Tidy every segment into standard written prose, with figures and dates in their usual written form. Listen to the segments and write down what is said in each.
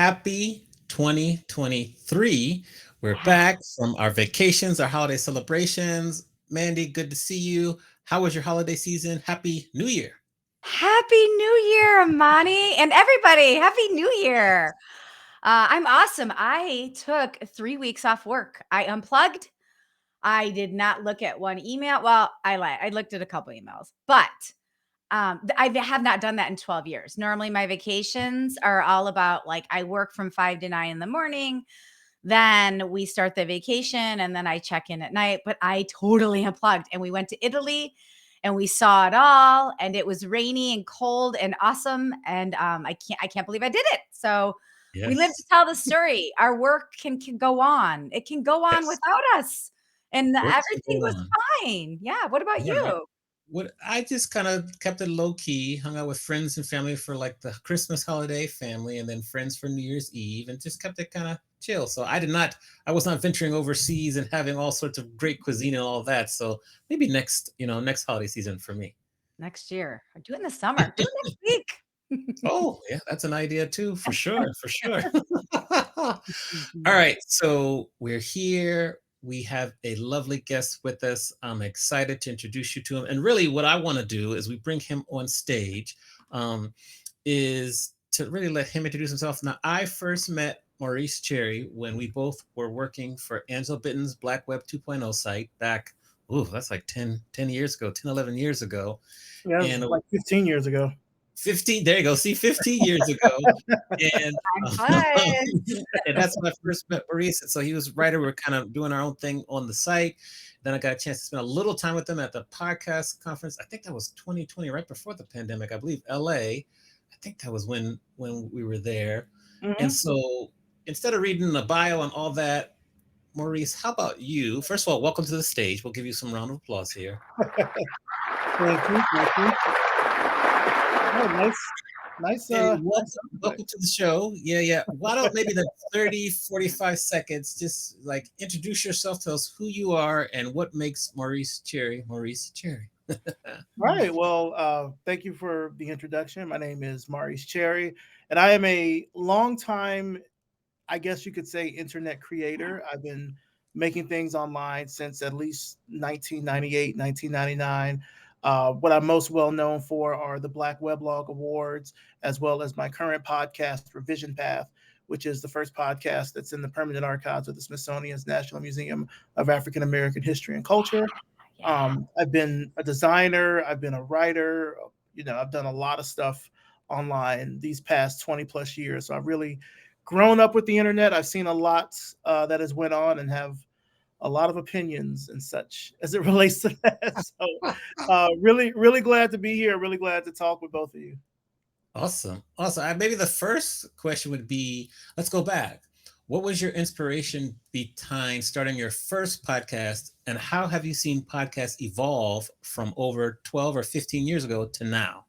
Happy 2023. We're Yeah. back from our vacations, our holiday celebrations. Mandy, good to see you. How was your holiday season? Happy New Year. Happy New Year, Amani, and everybody. Happy New Year. I'm awesome. I took 3 weeks off work. I unplugged. I did not look at one email. Well, I lied. I looked at a couple emails, but I have not done that in 12 years. Normally, my vacations are all about like I work from 5 to 9 in the morning. Then we start the vacation and then I check in at night. But I totally unplugged and we went to Italy and we saw it all. And it was rainy and cold and awesome. And I can't believe I did it. So we live to Yes. tell the story. Our work can go on. It can go on Yes. without us. And Work can everything go was on. fine. Yeah. What about Yeah. you? What I just kind of kept it low key, hung out with friends and family for like the Christmas holiday family and then friends for New Year's Eve and just kept it kind of chill. So I was not venturing overseas and having all sorts of great cuisine and all that. So maybe next holiday season for me. Next year. Or do it in the summer. Do it next week. Oh, yeah, that's an idea too, for sure, for sure. All right, so we're here. We have a lovely guest with us. I'm excited to introduce you to him. And really, what I want to do is we bring him on stage, um, is to really let him introduce himself. Now, I first met Maurice Cherry when we both were working for Angela Bitten's Black Web 2.0 site back, ooh, that's like 10 years ago, 10, 11 years ago. Yeah, it was And like 15 years ago. 15, there you go. See, 15 years ago. And, Time flies. and that's when I first met Maurice. And so he was a writer. We were kind of doing our own thing on the site. Then I got a chance to spend a little time with them at the podcast conference. I think that was 2020, right before the pandemic. I believe LA. I think that was when we were there. And Hmm. so instead of reading the bio and all that, Maurice, how about you? First of all, welcome to the stage. We'll give you some round of applause here. Thank you, thank you. Oh, nice, nice, And nice welcome, subject. welcome to the show. Yeah, yeah. Why don't maybe the 30, 45 seconds, just like introduce yourself, tell us who you are and what makes Maurice Cherry, Maurice Cherry. All right. Well, thank you for the introduction. My name is Maurice Cherry, and I am a longtime, I guess you could say, internet creator. I've been making things online since at least 1998, 1999. What I'm most well known for are the Black Weblog Awards, as well as my current podcast, Revision Path, which is the first podcast that's in the permanent archives of the Smithsonian's National Museum of African American History and Culture. Yeah. I've been a designer, I've been a writer, I've done a lot of stuff online these past 20 plus years. So I've really grown up with the internet. I've seen a lot that has went on and have a lot of opinions and such as it relates to that. So really, really glad to be here. Really glad to talk with both of you. Awesome. Awesome. Maybe the first question would be, let's go back. What was your inspiration behind starting your first podcast and how have you seen podcasts evolve from over 12 or 15 years ago to now?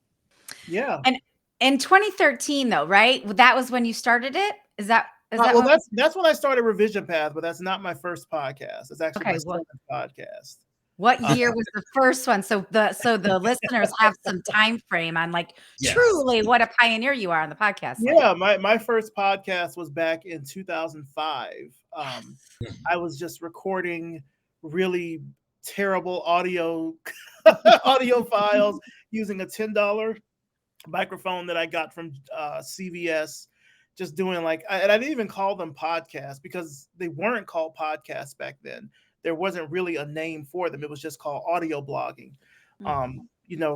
Yeah. And in 2013 though, right? That was when you started it? Is that Well, when that's when I started Revision Path, but that's not my first podcast. It's actually my okay, seventh podcast. what Uh, year was the first one? So the listeners have some time frame on like Yes. truly what a pioneer you are on the podcast land. Yeah, my first podcast was back in 2005. I was just recording really terrible audio audio files using a $10 microphone that I got from CVS. Just doing and I didn't even call them podcasts because they weren't called podcasts back then. There wasn't really a name for them. It was just called audio blogging. Mm.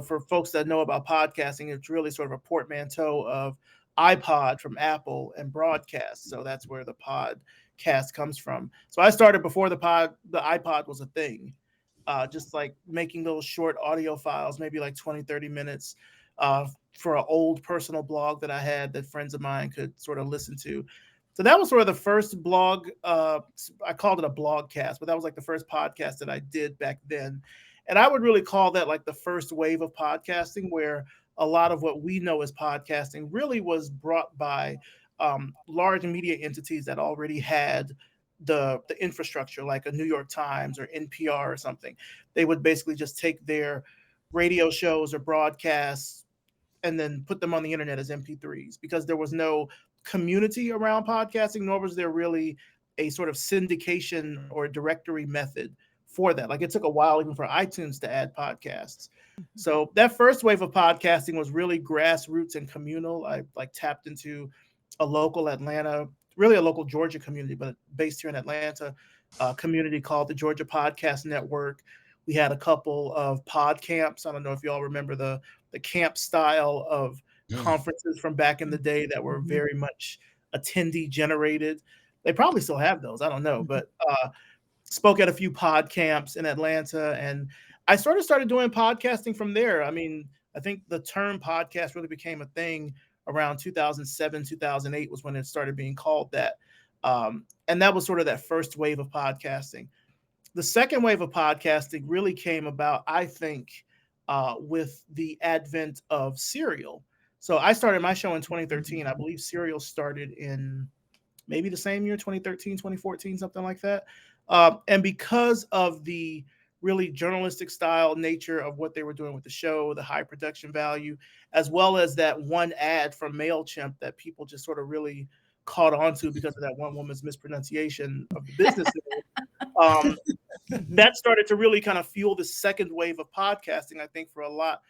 For folks that know about podcasting, it's really sort of a portmanteau of iPod from Apple and broadcast. So that's where the podcast comes from. So I started before the iPod was a thing. Just like making those short audio files, maybe like 20, 30 minutes, for an old personal blog that I had that friends of mine could sort of listen to. So that was sort of the first blog. I called it a blogcast, but that was like the first podcast that I did back then. And I would really call that like the first wave of podcasting, where a lot of what we know as podcasting really was brought by large media entities that already had the infrastructure, like a New York Times or NPR or something. They would basically just take their radio shows or broadcasts and then put them on the internet as MP3s because there was no community around podcasting, nor was there really a sort of syndication or directory method for that. Like it took a while even for iTunes to add podcasts. So that first wave of podcasting was really grassroots and communal. I like tapped into a local Atlanta, really a local Georgia community, but based here in Atlanta, community called the Georgia Podcast Network. We had a couple of pod camps. I don't know if you all remember the camp style of Mm. conferences from back in the day that were very much attendee generated. They probably still have those. I don't know, but spoke at a few pod camps in Atlanta, and I sort of started doing podcasting from there. I mean, I think the term podcast really became a thing around 2007, 2008 was when it started being called that. And that was sort of that first wave of podcasting. The second wave of podcasting really came about, I think, with the advent of Serial. So I started my show in 2013. I believe Serial started in maybe the same year, 2013, 2014, something like that. And because of the really journalistic style nature of what they were doing with the show, the high production value, as well as that one ad from MailChimp that people just sort of really caught on to because of that one woman's mispronunciation of the business name, that started to really kind of fuel the second wave of podcasting, I think, for a lot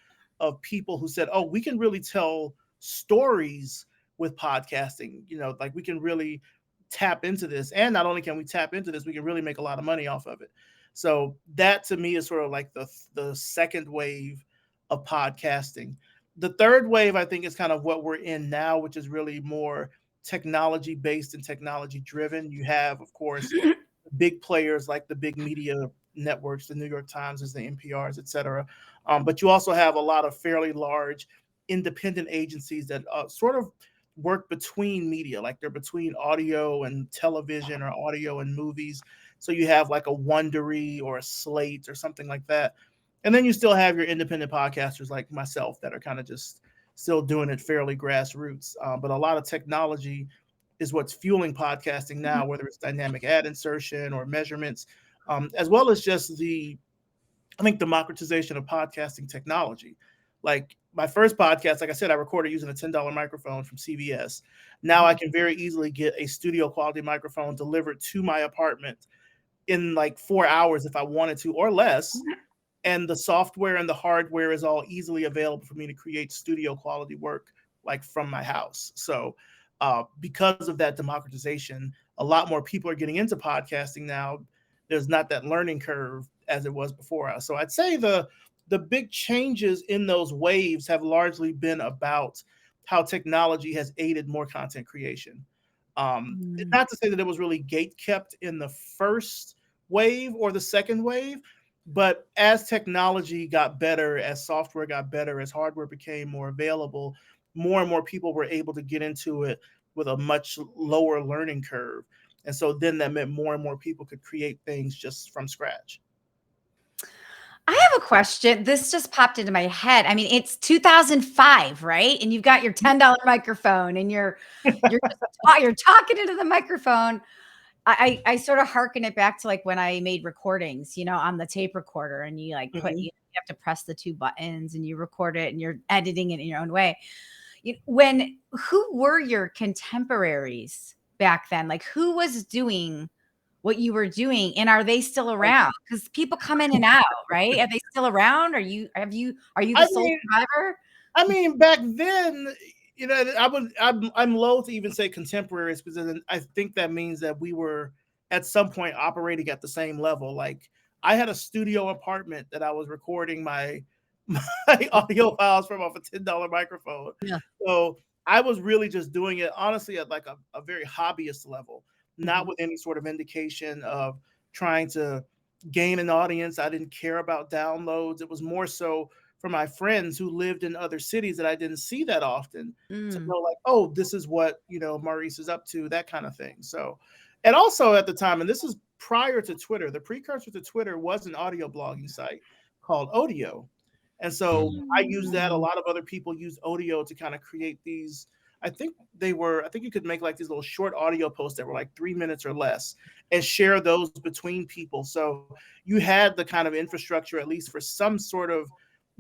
of people who said, oh, we can really tell stories with podcasting. You know, like we can really tap into this. And not only can we tap into this, we can really make a lot of money off of it. So that to me is sort of like the second wave of podcasting. The third wave, I think, is kind of what we're in now, which is really more technology based and technology driven. You have, of course, big players like the big media networks, the New York Times, the NPRs, et cetera. But you also have a lot of fairly large independent agencies that sort of work between media, like they're between audio and television or audio and movies. So you have like a Wondery or a Slate or something like that. And then you still have your independent podcasters like myself that are kind of just still doing it fairly grassroots. But a lot of technology is what's fueling podcasting now, whether it's dynamic ad insertion or measurements, as well as just I think, democratization of podcasting technology. Like my first podcast, like I said, I recorded using a $10 microphone from CBS. Now I can very easily get a studio quality microphone delivered to my apartment in like 4 hours if I wanted to, or less. And the software and the hardware is all easily available for me to create studio quality work like from my house. So because of that democratization, a lot more people are getting into podcasting now. There's not that learning curve as it was before us. So I'd say the big changes in those waves have largely been about how technology has aided more content creation. Not to say that it was really gate kept in the first wave or the second wave, but as technology got better, as software got better, as hardware became more available, more and more people were able to get into it with a much lower learning curve. And so then that meant more and more people could create things just from scratch. I have a question. This just popped into my head. I mean, it's 2005, right? And you've got your $10 microphone and you're talking into the microphone. I sort of hearken it back to like when I made recordings, on the tape recorder, and you like Mhm. you have to press the two buttons and you record it and you're editing it in your own way. Who were your contemporaries back then? Like who was doing what you were doing, and are they still around? Because people come in and out, right? Are they still around? Are you the I sole mean, survivor? back then, I'm loath to even say contemporaries because then I think that means that we were at some point operating at the same level. Like I had a studio apartment that I was recording my my audio files from off a $10 microphone. Yeah. So I was really just doing it honestly at like a very hobbyist level, not Mhm. with any sort of indication of trying to gain an audience. I didn't care about downloads. It was more so for my friends who lived in other cities that I didn't see that often to Mm. know like, oh, this is what, Maurice is up to, that kind of thing. So, and also at the time, and this is prior to Twitter, the precursor to Twitter was an audio blogging site called Odeo. And so I used that. A Mm. lot of other people use Odeo to kind of create these. I think you could make like these little short audio posts that were like 3 minutes or less and share those between people. So you had the kind of infrastructure, at least for some sort of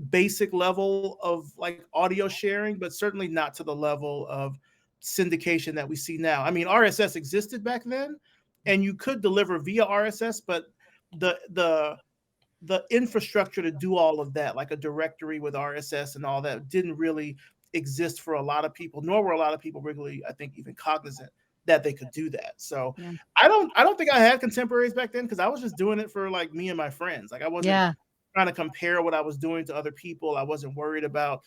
basic level of like audio sharing, but certainly not to the level of syndication that we see now. I mean, RSS existed back then, and you could deliver via RSS, but the the infrastructure to do all of that, like a directory with RSS and all that, didn't really exist for a lot of people, nor were a lot of people really, I think, even cognizant that they could do that. So Yeah. I don't think I had contemporaries back then because I was just doing it for like me and my friends. Like I wasn't Yeah. trying to compare what I was doing to other people. I wasn't worried about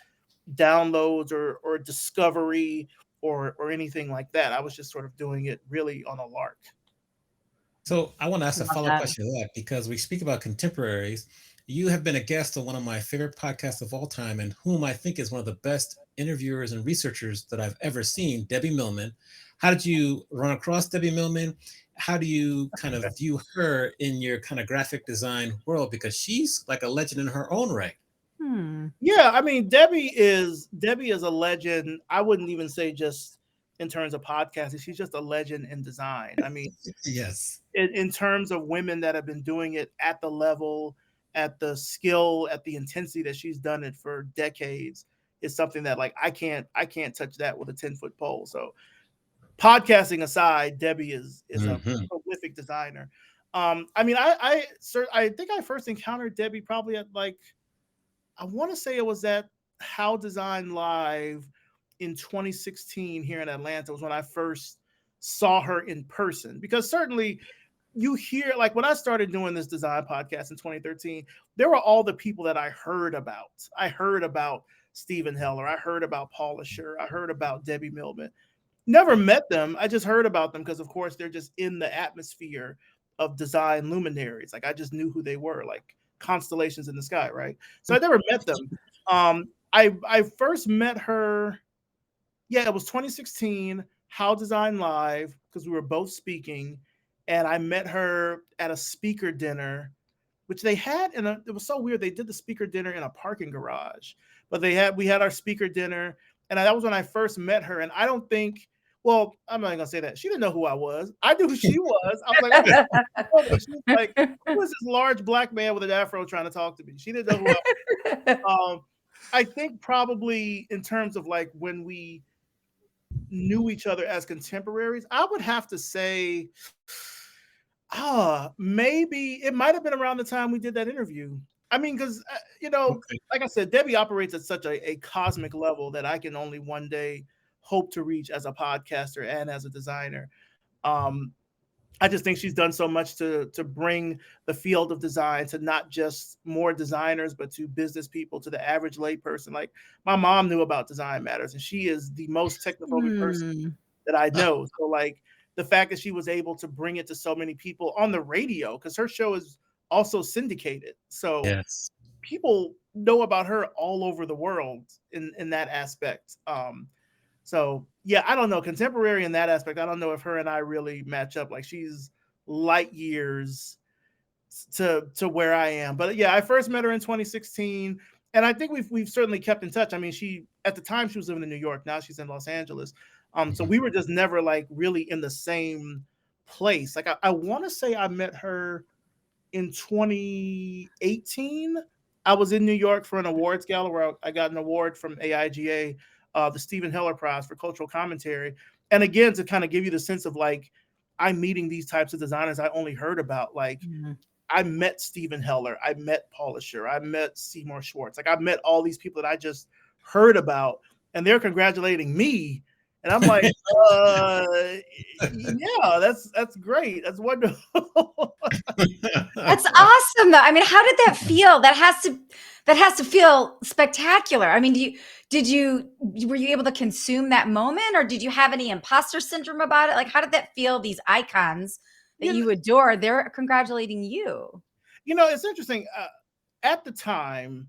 downloads or discovery or anything like that. I was just sort of doing it really on a lark. So I want to I ask a love follow-up that. question to that because we speak about contemporaries. You have been a guest on one of my favorite podcasts of all time, and whom I think is one of the best interviewers and researchers that I've ever seen, Debbie Millman. How did you run across Debbie Millman? How do you kind of view her in your kind of graphic design world? Because she's like a legend in her own right. Hmm. Yeah, I mean Debbie is a legend. I wouldn't even say just in terms of podcasting. She's just a legend in design. I mean, Yes. in terms of women that have been doing it at the level, at the skill, at the intensity that she's done it for decades, is something that like I can't touch that with a 10-foot pole. So podcasting aside, Debbie is a Hmm. prolific designer. I mean, I think I first encountered Debbie probably at like I want to say it was at How Design Live in 2016 here in Atlanta was when I first saw her in person. Because certainly you hear like when I started doing this design podcast in 2013, there were all the people that I heard about. I heard about Stephen Heller. I heard about Paula Scher. I heard about Debbie Millman. Never met them. I just heard about them because, of course, they're just in the atmosphere of design luminaries. Like I just knew who they were, like constellations in the sky, right? So I never met them. I first met her. Yeah, it was 2016. How Design Live because we were both speaking, and I met her at a speaker dinner, which they had in a. It was so weird. They did the speaker dinner in a parking garage, but we had our speaker dinner, and that was when I first met her. And I don't think. Well, I'm not gonna say that. She didn't know who I was. I knew who she was. I was like, okay. She was like, who is this large black man with an afro trying to talk to me? She didn't know who I was. I think probably in terms of like when we knew each other as contemporaries, I would have to say, maybe it might have been around the time we did that interview. I mean, because Okay. like I said, Debbie operates at such a cosmic level that I can only one day hope to reach as a podcaster and as a designer. Um, I just think she's done so much to bring the field of design to not just more designers, but to business people, to the average layperson. Like my mom knew about Design Matters, and she is the most technophobic person Hmm. that I Ah, know. So like the fact that she was able to bring it to so many people on the radio, because her show is also syndicated. So yes. people know about her all over the world in that aspect. So yeah, I don't know. Contemporary in that aspect, I don't know if her and I really match up. Like she's light years to where I am. But yeah, I first met her in 2016, and I think we've certainly kept in touch. I mean, she at the time she was living in New York. Now she's in Los Angeles. So Mhm. we were just never like really in the same place. Like I want to say I met her in 2018. I was in New York for an awards gala where I got an award from AIGA, the Stephen Heller Prize for Cultural Commentary. And again, to kind of give you the sense of like, I'm meeting these types of designers I only heard about. Like, I met Stephen Heller, I met Paula Scher, I met Seymour Schwartz. Like, I've met all these people that I just heard about, and they're congratulating me. And I'm like, yeah, that's great. That's wonderful. That's awesome though. I mean, how did that feel? That has to feel spectacular. I mean, were you able to consume that moment or did you have any imposter syndrome about it? Like how did that feel these icons that you know, you adore, they're congratulating you? it's interesting. At the time,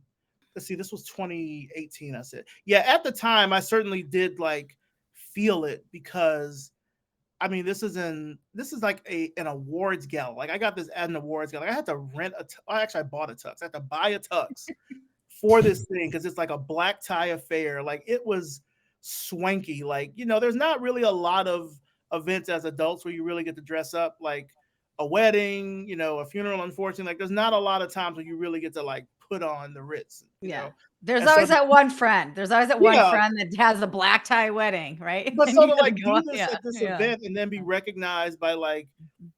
let's see, this was 2018. I said, yeah. At the time, I certainly did like feel it because this is like an awards gala. Like I got this at an awards gala. Like, I had to actually I bought a tux. I had to buy a tux for this thing because it's like a black tie affair. Like it was swanky. Like, there's not really a lot of events as adults where you really get to dress up like a wedding, a funeral, unfortunately. Like there's not a lot of times where you really get to like put on the Ritz, Yeah. There's And so, always that one friend. There's always that one yeah, friend that has a black tie wedding, right? but And so you to gotta like go do out. this Yeah, at this yeah. event and then be recognized by like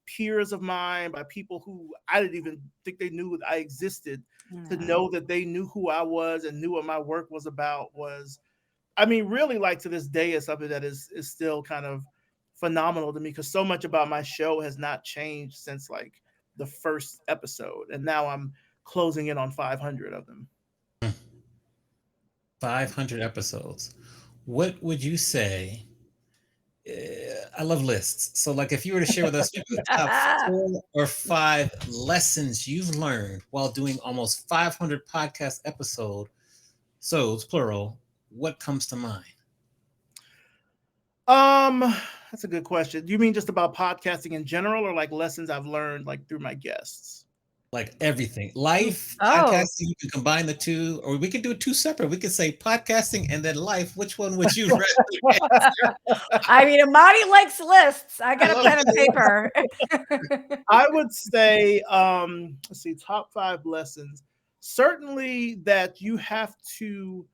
peers of mine, by people who I didn't even think they knew I existed, to Yeah. know that they knew who I was and knew what my work was about was, I mean, really, like to this day, is something that is still kind of phenomenal to me because so much about my show has not changed since like the first episode, and now I'm closing in on 500 of them. 500 episodes. What would you say? I love lists. So, like, if you were to share with us maybe the top 4 or 5 lessons you've learned while doing almost 500 podcast episodes, plural, what comes to mind? Um, that's a good question. Do you mean just about podcasting in general, or like lessons I've learned like through my guests? Like everything, life, Oh, podcasting, you can combine the two, or we could do it two separate. We could say podcasting and then life. Which one would you rather answer? I mean, Amani likes lists. I got a pen and Okay. paper. I would say, let's see, top 5 lessons. Certainly that you have to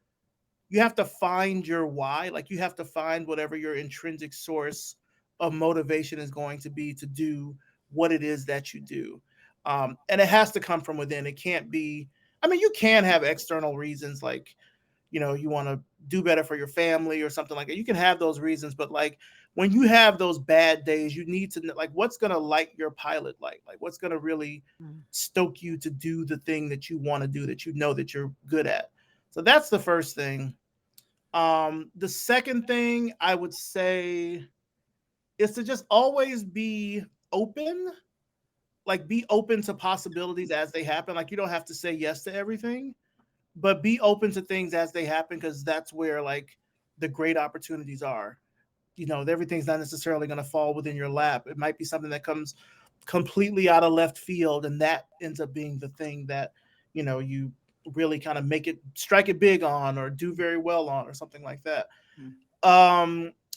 find your why. Like you have to find whatever your intrinsic source of motivation is going to be to do what it is that you do. And it has to come from within. It can't be, I mean, you can have external reasons like, you want to do better for your family or something like that. You can have those reasons, but like when you have those bad days, you need to know like what's going to light your pilot light, like what's going to really stoke you to do the thing that you want to do, that you know that you're good at. So that's the first thing. The second thing I would say is to just always be open, like be open to possibilities as they happen. Like you don't have to say yes to everything, but be open to things as they happen because that's where like the great opportunities are. Everything's not necessarily going to fall within your lap. It might be something that comes completely out of left field, and that ends up being the thing that you really kind of make it strike it big on or do very well on or something like that.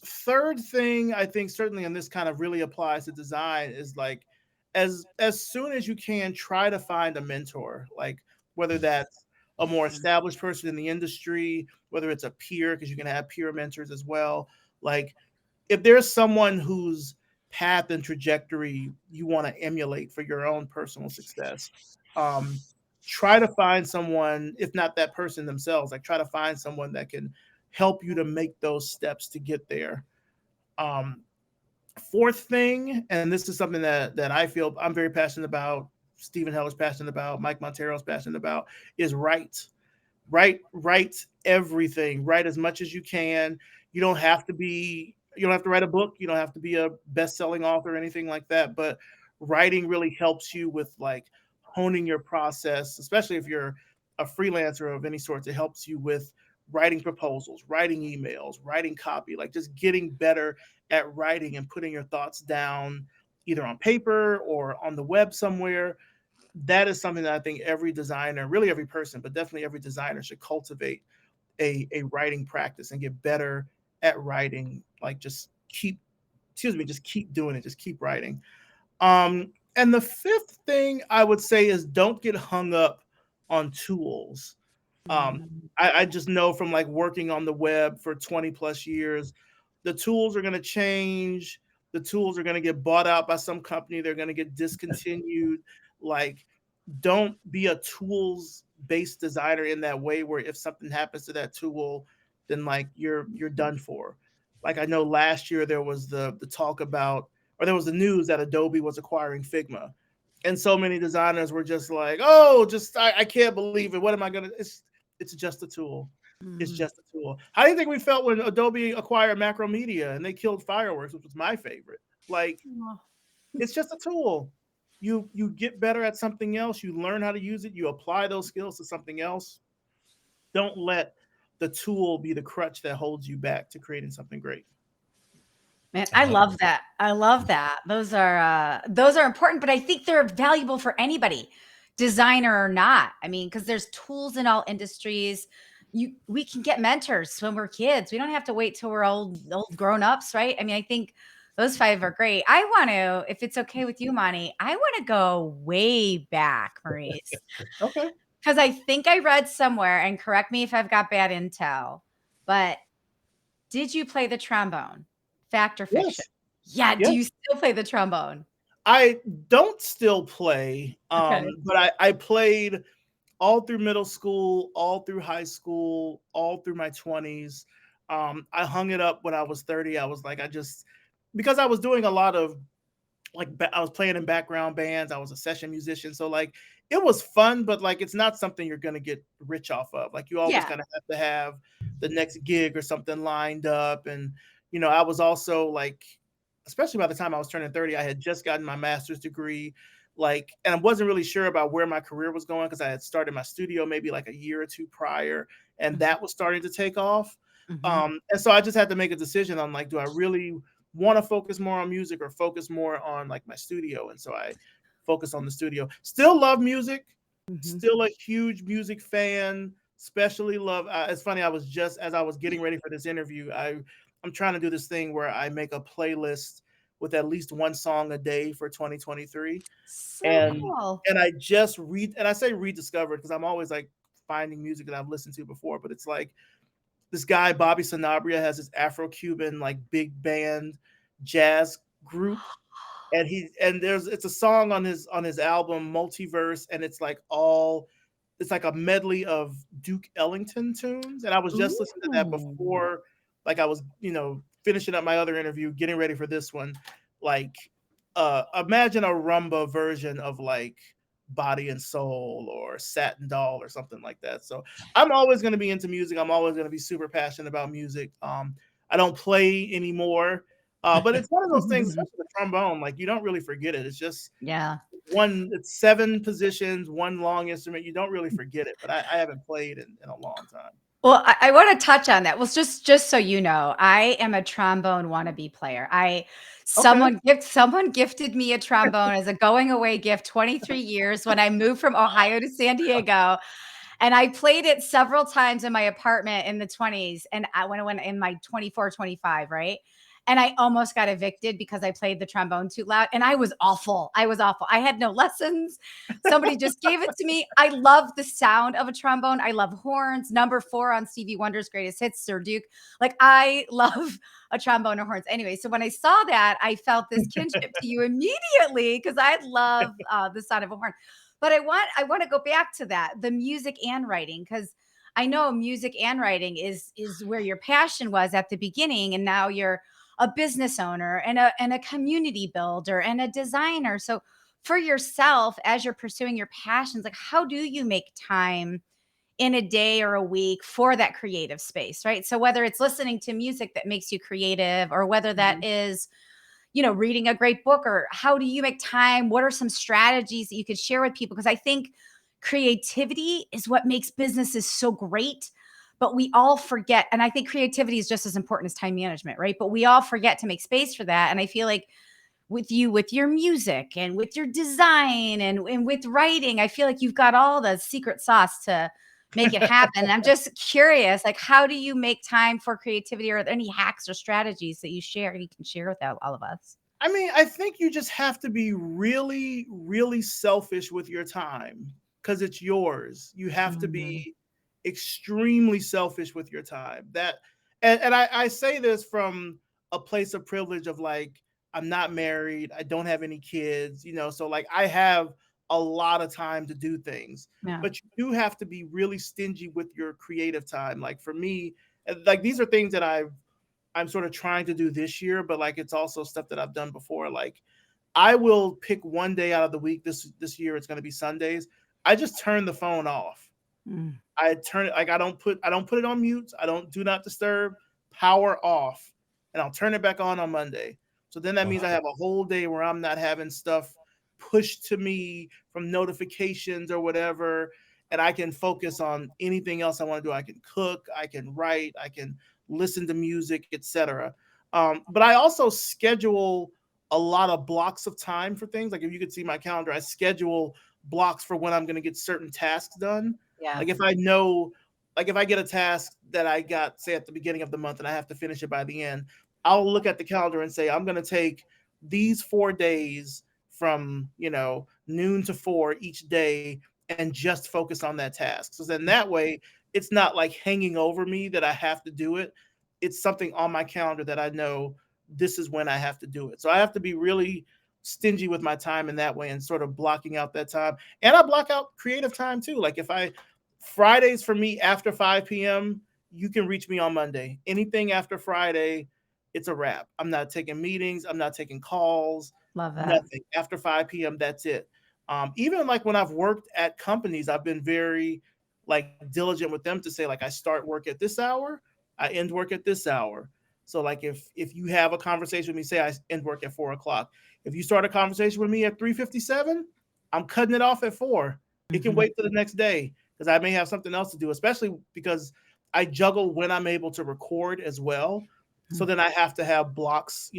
Third thing I think certainly, and this kind of really applies to design, is like as soon as you can try to find a mentor, like whether that's a more established person in the industry, whether it's a peer, because you can have peer mentors as well. Like if there's someone whose path and trajectory you want to emulate for your own personal success, um, try to find someone, if not that person themselves, like try to find someone that can help you to make those steps to get there. Um, Fourth thing, and this is something that I feel I'm very passionate about, Stephen Heller's passionate about, Mike Montero's passionate about, is write everything, write as much as you can. You don't have to write a book, you don't have to be a best-selling author or anything like that, but writing really helps you with like honing your process, especially if you're a freelancer of any sort. It helps you with writing proposals, writing emails, writing copy, like just getting better at writing and putting your thoughts down either on paper or on the web somewhere. That is something that I think every designer, really every person, but definitely every designer should cultivate a writing practice and get better at writing. Like just keep doing it, just keep writing. And the fifth thing I would say is don't get hung up on tools. Um, I just know from like working on the web for 20 plus years, the tools are going to change. The tools are going to get bought out by some company. They're going to get discontinued. Like don't be a tools based designer in that way where if something happens to that tool, then like you're done for. Like I know last year there was the talk about, or there was the news that Adobe was acquiring Figma, and so many designers were just like, oh, just I can't believe it. What am I gonna? It's just a tool. It's just a tool. How do you think we felt when Adobe acquired Macromedia and they killed Fireworks, which was my favorite? Like it's just a tool. You get better at something else, you learn how to use it, you apply those skills to something else. Don't let the tool be the crutch that holds you back to creating something great. Man, I I love love that. I love that. Those are important, but I think they're valuable for anybody, designer or not. I mean, because there's tools in all industries. We can get mentors when we're kids. We don't have to wait till we're old grown ups, right? I mean, I think those 5 are great. I want to, if it's okay with you, Monty, I want to go way back, Maurice. Okay. because I think I read somewhere, and correct me if I've got bad intel, but did you play the trombone? Fact or fiction? Yes. Yeah, do Yes. you still play the trombone? I don't still play, Okay. but I played all through middle school, all through high school, all through my 20s. I hung it up when I was 30. I was like, I just, because I was doing a lot of I was playing in background bands. I was a session musician, so like it was fun, but like it's not something you're gonna get rich off of. Like you always Yeah. kind of have to have the next gig or something lined up. And I was also like, especially by the time I was turning 30, I had just gotten my master's degree. Like, and I wasn't really sure about where my career was going because I had started my studio maybe like a year or two prior, and Mhm, that was starting to take off. mhm. And so I just had to make a decision on like, do I really want to focus more on music or focus more on like my studio? And so I focused on the studio. Still love music, Mhm. still a huge music fan, especially love it's funny, I was just as I was getting ready for this interview, I'm trying to do this thing where I make a playlist with at least one song a day for 2023. So and cool. and I just read and I say rediscovered because I'm always like finding music that I've listened to before, but it's like this guy Bobby Sanabria has this Afro-Cuban like big band jazz group, and there's it's a song on his album Multiverse, and it's like a medley of Duke Ellington tunes. And I was just listening to that Ooh. before, like I was, finishing up my other interview, getting ready for this one. Like, imagine a rumba version of like Body and Soul or Satin Doll or something like that. So I'm always going to be into music. I'm always going to be super passionate about music. I don't play anymore, but it's one of those things, especially the trombone. Like you don't really forget it. It's just Yeah. it's 7 positions, one long instrument. You don't really forget it, but I haven't played in a long time. Well, I wanna touch on that. Well, just so you know, I am a trombone wannabe player. I Okay. someone gifted me a trombone as a going away gift 23 years when I moved from Ohio to San Diego, and I played it several times in my apartment in the 20s, and when I went in my 24, 25, right? And I almost got evicted because I played the trombone too loud, and I was awful. I was awful. I had no lessons. Somebody just gave it to me. I love the sound of a trombone. I love horns. Number 4 on Stevie Wonder's Greatest Hits, Sir Duke. Like I love a trombone or horns. Anyway, so when I saw that, I felt this kinship to you immediately because I love the sound of a horn. But I want to go back to that, the music and writing, because I know music and writing is where your passion was at the beginning, and now you're a business owner and a community builder and a designer. So for yourself, as you're pursuing your passions, like how do you make time in a day or a week for that creative space, right? So whether it's listening to music that makes you creative, or whether that Mhm. is, reading a great book, or how do you make time? What are some strategies that you could share with people? Because I think creativity is what makes businesses so great. But we all forget. And I think creativity is just as important as time management, right? But we all forget to make space for that. And I feel like with you, with your music and with your design and with writing, I feel like you've got all the secret sauce to make it happen. And I'm just curious, like, how do you make time for creativity? Or are there any hacks or strategies that you can share with all of us? I mean, I think you just have to be really, really selfish with your time because it's yours. You have to Mhm. be extremely selfish with your time. And I say this from a place of privilege of like, I'm not married, I don't have any kids, so like I have a lot of time to do things. Yeah. But you do have to be really stingy with your creative time. Like for me, like these are things that I'm sort of trying to do this year, but like it's also stuff that I've done before. Like I will pick one day out of the week. This year it's going to be Sundays. I just turn the phone off. Mm. I turn it like I don't put it on mute. I don't do not disturb. Power off, and I'll turn it back on Monday. So then that means I Wow. have a whole day where I'm not having stuff pushed to me from notifications or whatever, and I can focus on anything else I want to do. I can cook, I can write, I can listen to music, etc. But I also schedule a lot of blocks of time for things. Like if you could see my calendar, I schedule blocks for when I'm going to get certain tasks done. Yeah. Like if I know, like if I get a task that I got, say at the beginning of the month, and I have to finish it by the end, I'll look at the calendar and say, I'm going to take these 4 days from, noon to 4 each day, and just focus on that task. So then that way, it's not like hanging over me that I have to do it. It's something on my calendar that I know this is when I have to do it. So I have to be really stingy with my time in that way and sort of blocking out that time. And I block out creative time too. Like if I Fridays for me after 5 p.m., you can reach me on Monday. Anything after Friday, it's a wrap. I'm not taking meetings, I'm not taking calls, Love that. nothing. After 5 p.m., that's it. Even like when I've worked at companies, I've been very like diligent with them to say like I start work at this hour, I end work at this hour. So like if you have a conversation with me, say I end work at 4 o'clock. If you start a conversation with me at 3:57, I'm cutting it off at 4. It can Mhm. wait till the next day because I may have something else to do, especially because I juggle when I'm able to record as well. So Mhm. then I have to have blocks,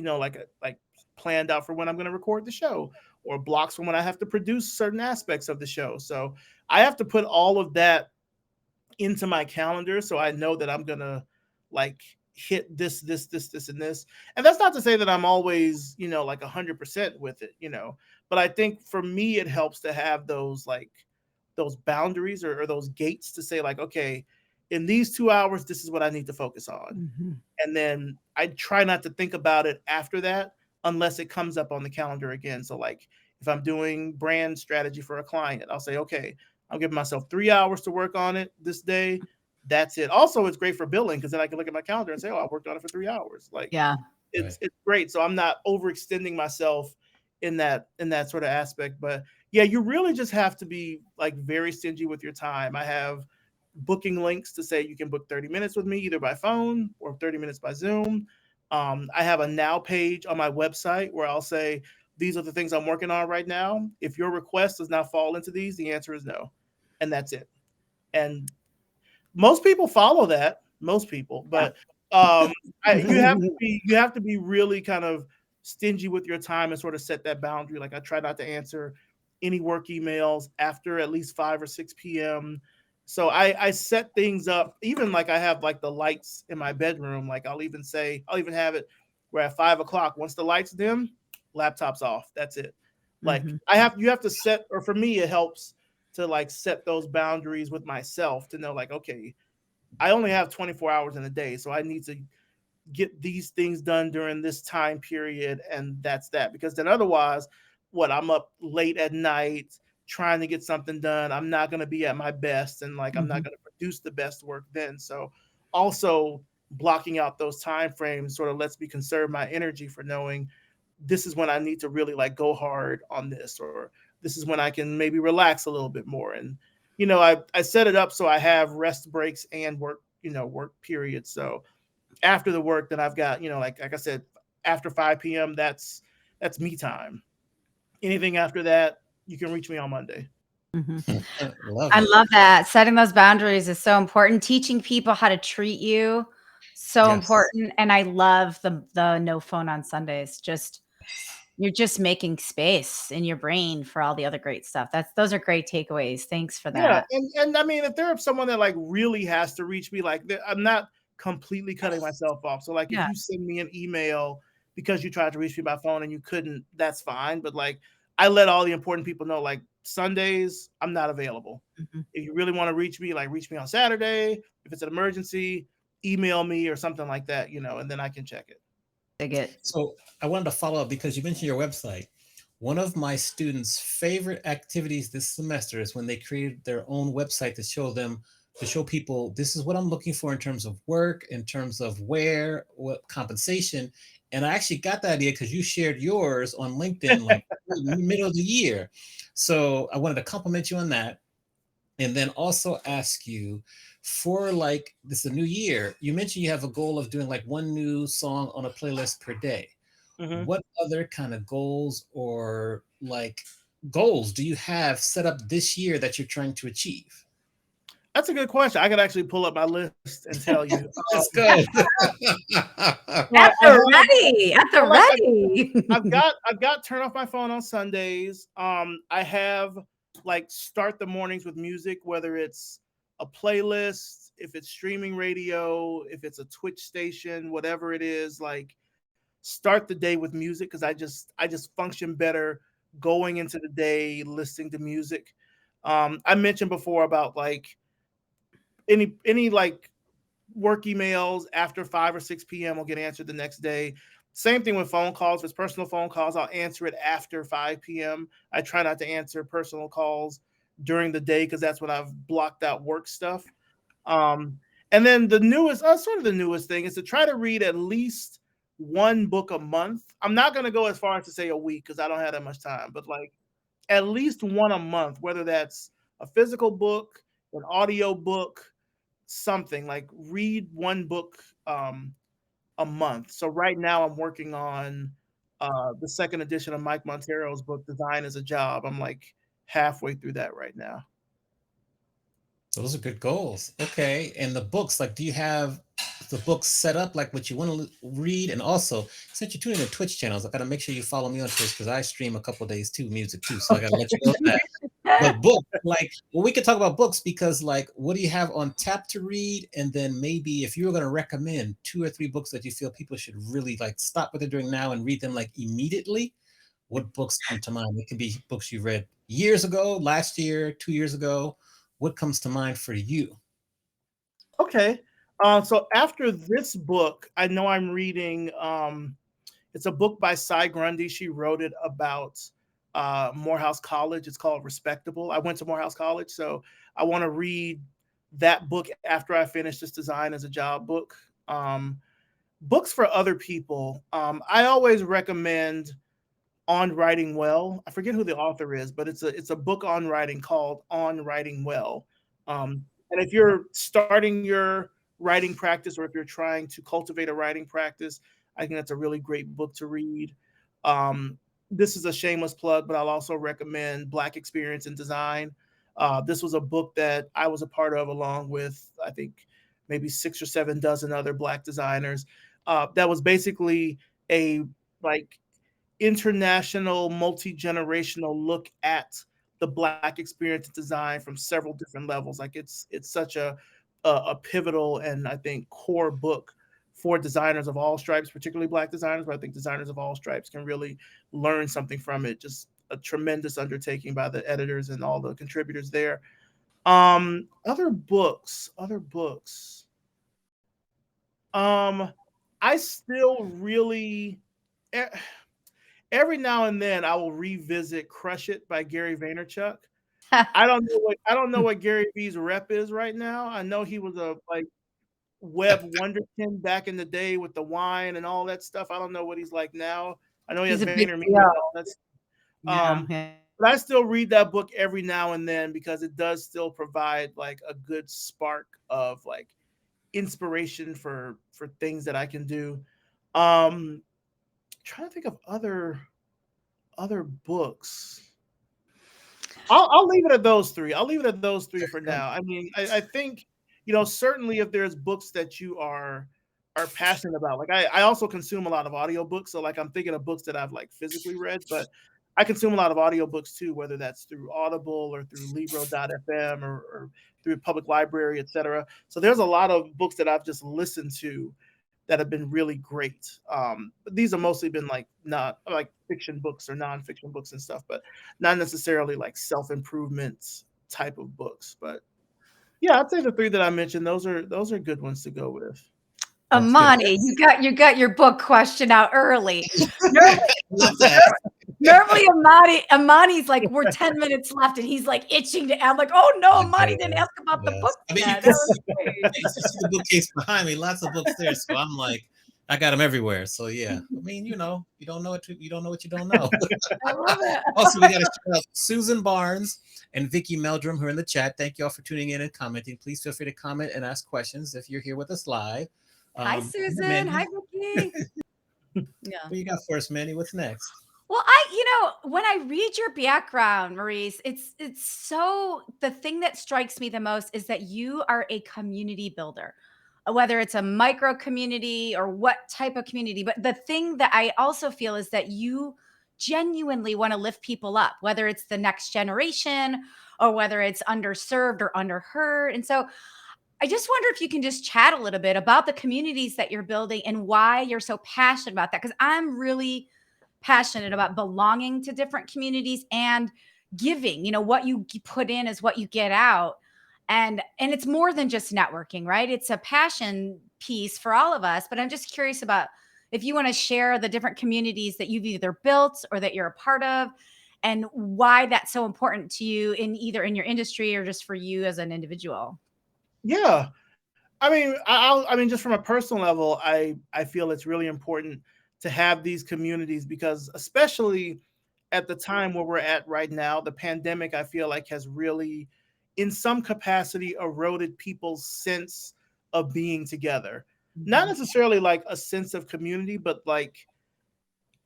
like planned out for when I'm going to record the show, or blocks for when I have to produce certain aspects of the show. So I have to put all of that into my calendar so I know that I'm gonna like hit this, and this. And that's not to say that I'm always, like 100% with it, But I think for me, it helps to have those like those boundaries or those gates to say like, okay, in these 2 hours, this is what I need to focus on. Mhm. And then I try not to think about it after that unless it comes up on the calendar again. So like if I'm doing brand strategy for a client, I'll say, okay, I'm giving myself 3 hours to work on it this day. That's it. Also, it's great for billing because then I can look at my calendar and say, oh, I worked on it for 3 hours. Like Yeah. Right. it's great. So I'm not overextending myself in that sort of aspect. But yeah, you really just have to be like very stingy with your time. I have booking links to say you can book 30 minutes with me either by phone or 30 minutes by Zoom. I have a now page on my website where I'll say, these are the things I'm working on right now. If your request does not fall into these, the answer is no. And that's it. And most people follow that, most people, Yeah. but you have to be really kind of stingy with your time and sort of set that boundary. Like I try not to answer any work emails after at least 5 or 6 p.m. So I set things up, even like I have like the lights in my bedroom. Like I'll even have it where at 5 o'clock, once the lights dim, laptop's off. That's it. Like Mhm. you have to set, or for me, it helps to like set those boundaries with myself to know like, okay, I only have 24 hours in a day, so I need to get these things done during this time period, and that's that. Because then otherwise, what, I'm up late at night trying to get something done. I'm not going to be at my best, and like I'm not Mhm. going to produce the best work then. So also blocking out those time frames sort of lets me conserve my energy for knowing this is when I need to really like go hard on this, or this is when I can maybe relax a little bit more. And I set it up so I have rest breaks and work periods. So after the work, then I've got, like I said, after 5 p.m., that's me time. Anything after that, you can reach me on Monday. Mhm. Love I it. love that. Setting those boundaries is so important. Teaching people how to treat you, so Yes. important. And I love the no phone on Sundays. Just you're just making space in your brain for all the other great stuff. Those are great takeaways. Thanks for Yeah, that. and I mean, if there's someone that like really has to reach me, like I'm not completely cutting myself off. So like if Yeah. you send me an email because you tried to reach me by phone and you couldn't, that's fine. But like I let all the important people know, like Sundays, I'm not available. Mhm. If you really want to reach me, like reach me on Saturday. If it's an emergency, email me or something like that, and then I can check it. Dig it. So I wanted to follow up because you mentioned your website. One of my students' favorite activities this semester is when they created their own website to show people this is what I'm looking for in terms of work, in terms of where, what compensation. And I actually got the idea because you shared yours on LinkedIn like middle of the year. So I wanted to compliment you on that. And then also ask you for like this is a new year. You mentioned you have a goal of doing like one new song on a playlist per day. Mhm. What other kind of goals or like goals do you have set up this year that you're trying to achieve? That's a good question. I could actually pull up my list and tell you. Let's go. So At I the have, ready. At the well, like I've ready. got turn off my phone on Sundays. I have like start the mornings with music, whether it's a playlist, if it's streaming radio, if it's a Twitch station, whatever it is, like start the day with music because I just function better going into the day listening to music. I mentioned before about like any like work emails after 5 or 6 p.m. will get answered the next day. Same thing with phone calls. If it's personal phone calls, I'll answer it after 5 p.m. I try not to answer personal calls during the day because that's when I've blocked out work stuff. Um, and then the newest, sort of the newest thing is to try to read at least one book a month. I'm not going to go as far as to say a week because I don't have that much time, but like at least one a month, whether that's a physical book, an audio book, something like read one book a month. So right now I'm working on the second edition of Mike Montero's book, Design as a Job. I'm like halfway through that right now. Those are good goals. Okay. And the books, like, do you have the books set up like what you want to read? And also, since you're tuning in Twitch channels, I got to make sure you follow me on Twitch because I stream a couple days too, music too. So I got to let you know that. But book, like, well, we could talk about books because, like, what do you have on tap to read? And then maybe if you were going to recommend 2 or 3 books that you feel people should really like stop what they're doing now and read them like immediately, what books come to mind? It can be books you read years ago, last year, 2 years ago. What comes to mind for you? Okay. So after this book, I know I'm reading. It's a book by Cy Grundy. She wrote it about Morehouse College. It's called Respectable. I went to Morehouse College, so I want to read that book after I finish this Design as a Job book. Books for other people. I always recommend On Writing Well. I forget who the author is, but it's a book on writing called On Writing Well. And if you're starting your writing practice, or if you're trying to cultivate a writing practice, I think that's a really great book to read. Um, this is a shameless plug, but I'll also recommend Black Experience in Design. This was a book that I was a part of along with, I think, maybe 6 or 7 dozen other Black designers. That was basically a like international, multi-generational look at the Black experience in design from several different levels. Like it's such a pivotal and I think core book for designers of all stripes, particularly Black designers, but I think designers of all stripes can really learn something from it. Just a tremendous undertaking by the editors and all the contributors there. Other books. Um, I still really e- every now and then I will revisit Crush It by Gary Vaynerchuk. I don't know what Gary V's rep is right now. I know he was a like web wonderkin back in the day with the wine and all that stuff. I don't know what he's like now. I know he He's has a big VaynerMedia and deal. all that. Yeah. Um, but I still read that book every now and then because it does still provide like a good spark of like inspiration for things that I can do. Um, trying to think of other books. I'll leave it at those three. I'll leave it at those three for now. I mean, I think certainly if there's books that you are passionate about. Like I also consume a lot of audiobooks. So like I'm thinking of books that I've like physically read, but I consume a lot of audiobooks too, whether that's through Audible or through Libro.fm or through public library, etc. So there's a lot of books that I've just listened to that have been really great. But these have mostly been like not like fiction books or nonfiction books and stuff, but not necessarily like self improvement type of books. But yeah, I'd say the three that I mentioned, those are good ones to go with. That's good. Amani, you got your book question out early. Normally, Love that. normally Amani's like, we're 10 minutes left, and he's like itching to. I'm like, oh no, Amani didn't ask about the Yes. books I mean, yet. That was you great. see the bookcase behind me, lots of books there. So I'm like, I got them everywhere. So yeah, I mean, you don't know you don't know what you don't know. I love Also, we got to it. shout out Susan Barnes and Vicky Meldrum who are in the chat. Thank you all for tuning in and commenting. Please feel free to comment and ask questions if you're here with us live. Hi, Susan. Hi, Mandy, Vicky. Yeah. what you got for us, Mandy? What's next? Well, when I read your background, Maurice, it's so the thing that strikes me the most is that you are a community builder. Whether it's a micro community or what type of community, but the thing that I also feel is that you genuinely want to lift people up, whether it's the next generation or whether it's underserved or underheard. And so I just wonder if you can just chat a little bit about the communities that you're building and why you're so passionate about that. Because I'm really passionate about belonging to different communities and giving. What you put in is what you get out. And it's more than just networking, right? It's a passion piece for all of us. But I'm just curious about if you want to share the different communities that you've either built or that you're a part of, and why that's so important to you in either in your industry or just for you as an individual. Yeah. I mean, just from a personal level, I feel it's really important to have these communities because, especially at the time where we're at right now, the pandemic, I feel like has really, in some capacity, eroded people's sense of being together. Not Mhm. necessarily like a sense of community, but like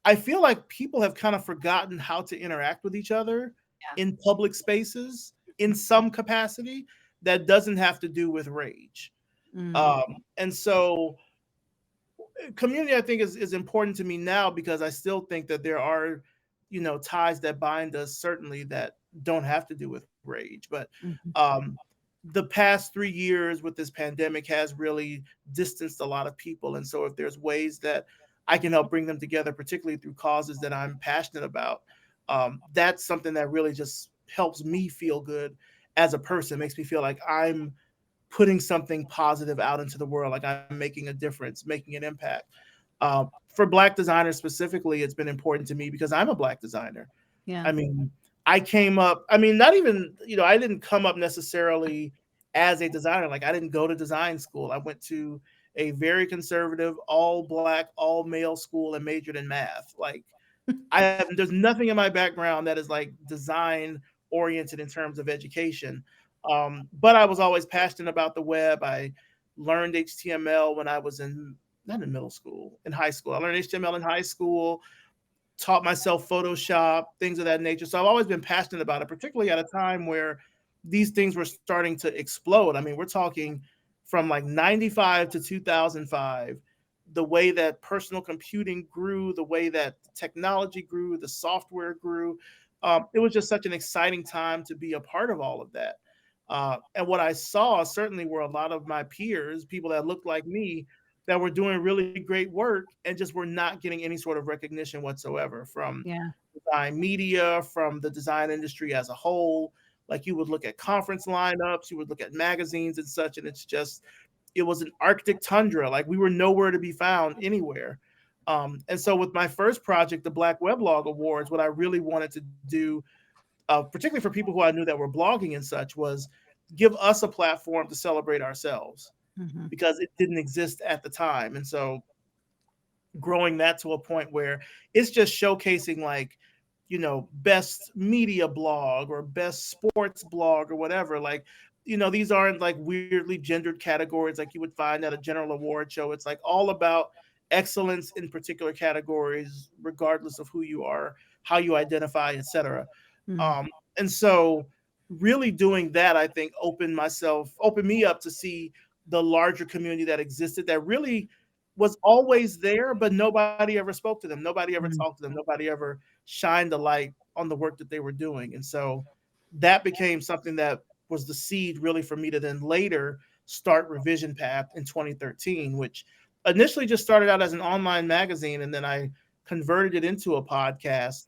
I feel like people have kind of forgotten how to interact with each other Yeah. in public spaces in some capacity that doesn't have to do with rage. Mm. And so community I think is important to me now because I still think that there are, ties that bind us certainly that don't have to do with rage. But Mhm. um the past 3 years with this pandemic has really distanced a lot of people. And so if there's ways that I can help bring them together, particularly through causes that I'm passionate about, that's something that really just helps me feel good as a person, makes me feel like I'm putting something positive out into the world, like I'm making a difference, making an impact. For Black designers specifically, it's been important to me because I'm a Black designer. Yeah. I mean, I came up, I mean, not even, I didn't come up necessarily as a designer. Like, I didn't go to design school. I went to a very conservative, all Black, all male school and majored in math. Like, there's nothing in my background that is like design oriented in terms of education. But I was always passionate about the web. I learned HTML when I was in not in middle school, in high school. I learned HTML in high school, taught myself Photoshop, things of that nature. So I've always been passionate about it, particularly at a time where these things were starting to explode. I mean, we're talking from like 95 to 2005, the way that personal computing grew, the way that technology grew, the software grew. It was just such an exciting time to be a part of all of that. And what I saw certainly were a lot of my peers, people that looked like me, that were doing really great work and just were not getting any sort of recognition whatsoever from Yeah. design media, from the design industry as a whole. Like you would look at conference lineups, you would look at magazines and such, and it was an Arctic tundra. Like we were nowhere to be found anywhere. And so with my first project, the Black Weblog Awards, what I really wanted to do, particularly for people who I knew that were blogging and such, was give us a platform to celebrate ourselves Mhm. because it didn't exist at the time. And so growing that to a point where it's just showcasing like, best media blog or best sports blog or whatever. Like, these aren't like weirdly gendered categories like you would find at a general award show. It's like all about excellence in particular categories, regardless of who you are, how you identify, etc. Mhm. Um, and so really doing that, I think, opened me up to see the larger community that existed that really was always there, but nobody ever spoke to them. Nobody ever talked Mhm. to them. Nobody ever shined the light on the work that they were doing. And so that became something that was the seed really for me to then later start Revision Path in 2013, which initially just started out as an online magazine. And then I converted it into a podcast.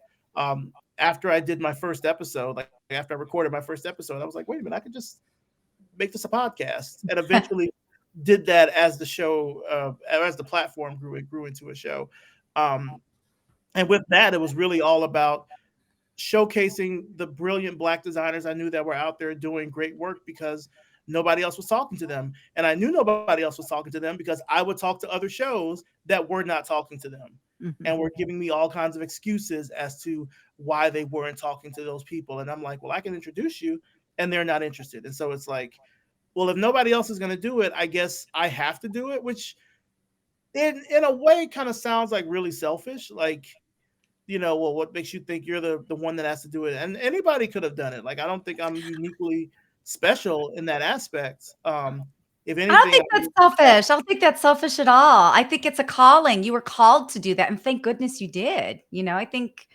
After I did my first episode, like after I recorded my first episode, I was like, wait a minute, I could just make this a podcast. And eventually did that as the show, as the platform grew, it grew into a show. Um, and with that, it was really all about showcasing the brilliant Black designers I knew that were out there doing great work because nobody else was talking to them. And I knew nobody else was talking to them because I would talk to other shows that were not talking to them and Mhm. were giving me all kinds of excuses as to why they weren't talking to those people. And I'm like, well, I can introduce you, and they're not interested. And so it's like, well, if nobody else is going to do it, I guess I have to do it, which in a way kind of sounds like really selfish. Like, well, what makes you think you're the one that has to do it? And anybody could have done it. Like, I don't think I'm uniquely special in that aspect. If I don't anything, think that's selfish. I don't think that's selfish at all. I think it's a calling. You were called to do that, and thank goodness you did. I think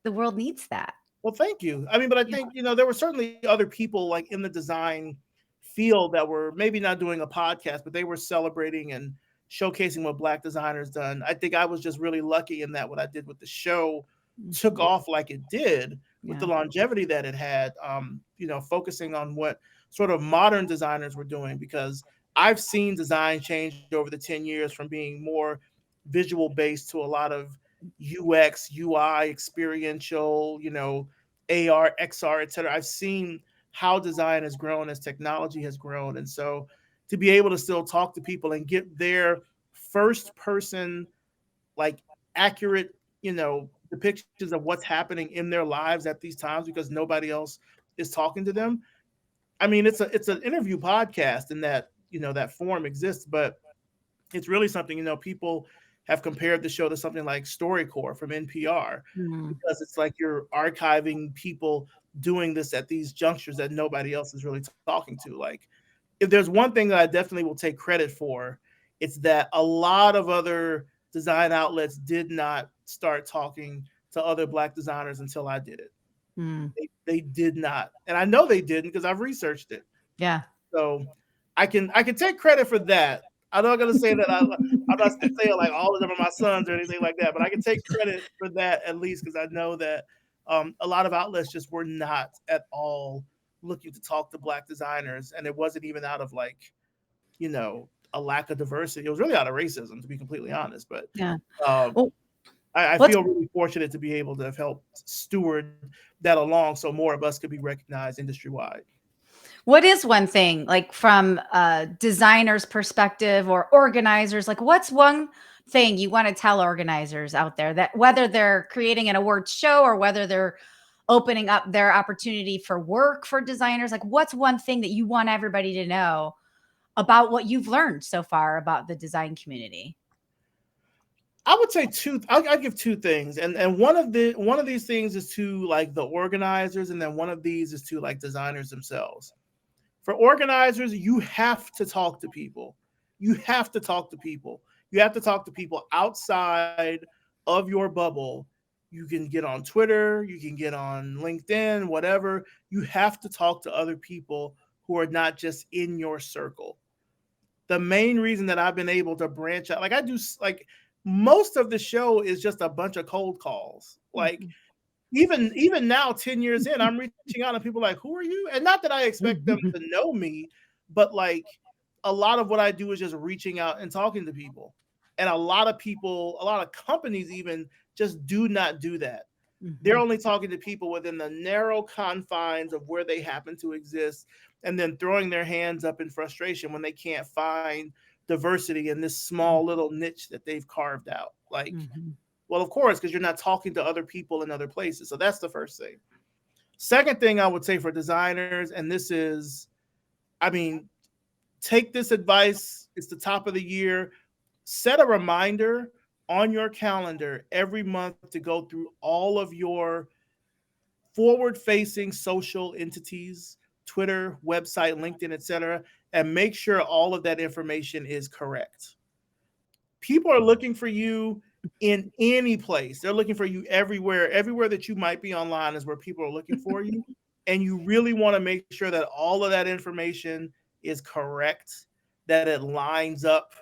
the world needs that. well, thank you. I mean, but I Yeah. think, there were certainly other people like in the design field that were maybe not doing a podcast, but they were celebrating and showcasing what Black designers done. I think I was just really lucky in that what I did with the show took Mhm. off like it did. with the Yeah. longevity that it had, focusing on what sort of modern designers were doing, because I've seen design change over the 10 years from being more visual based to a lot of UX, UI, experiential, AR, XR, et cetera. I've seen how design has grown as technology has grown. And so to be able to still talk to people and get their first person, like, accurate, depictions of what's happening in their lives at these times because nobody else is talking to them. I mean, it's an interview podcast in that, that form exists, but it's really something, people have compared the show to something like StoryCorps from NPR, Mm. because it's like you're archiving people doing this at these junctures that nobody else is really talking to. Like, if there's one thing that I definitely will take credit for, it's that a lot of other design outlets did not start talking to other Black designers until I did it. Mm. They did not, and I know they didn't because I've researched it. Yeah. So I can take credit for that. I'm not gonna say that I'm not saying like all of them are my sons or anything like that, but I can take credit for that at least because I know that a lot of outlets just were not at all looking to talk to Black designers, and it wasn't even out of like, a lack of diversity. It was really out of racism, to be completely honest. But Yeah. um, Well, I what's feel really fortunate to be able to have helped steward that along so more of us could be recognized industry wide. what is one thing, like from a designer's perspective or organizers, like what's one thing you want to tell organizers out there that whether they're creating an awards show or whether they're opening up their opportunity for work for designers, like what's one thing that you want everybody to know about what you've learned so far about the design community? I would say two. I'll give two things, and one of these things is to like the organizers, and then one of these is to like designers themselves. For organizers, you have to talk to people. You have to talk to people. You have to talk to people outside of your bubble. You can get on Twitter, you can get on LinkedIn, whatever. You have to talk to other people who are not just in your circle. The main reason that I've been able to branch out, like I do, like most of the show is just a bunch of cold calls. Like, Mhm. even now, 10 years in, I'm reaching out and people are like, who are you? And not that I expect them to know me, but like a lot of what I do is just reaching out and talking to people. And a lot of people, a lot of companies even just do not do that. They're Mhm. only talking to people within the narrow confines of where they happen to exist, and then throwing their hands up in frustration when they can't find diversity in this small little niche that they've carved out. Like, Mhm. well, of course, because you're not talking to other people in other places. So that's the first thing. Second thing I would say for designers, and this is, I mean, take this advice. It's the top of the year. Set a reminder on your calendar every month to go through all of your forward facing social entities, Twitter, website, LinkedIn, etc., and make sure all of that information is correct. People are looking for you in any place. They're looking for you everywhere. Everywhere that you might be online is where people are looking for you. And you really want to make sure that all of that information is correct, that it lines up.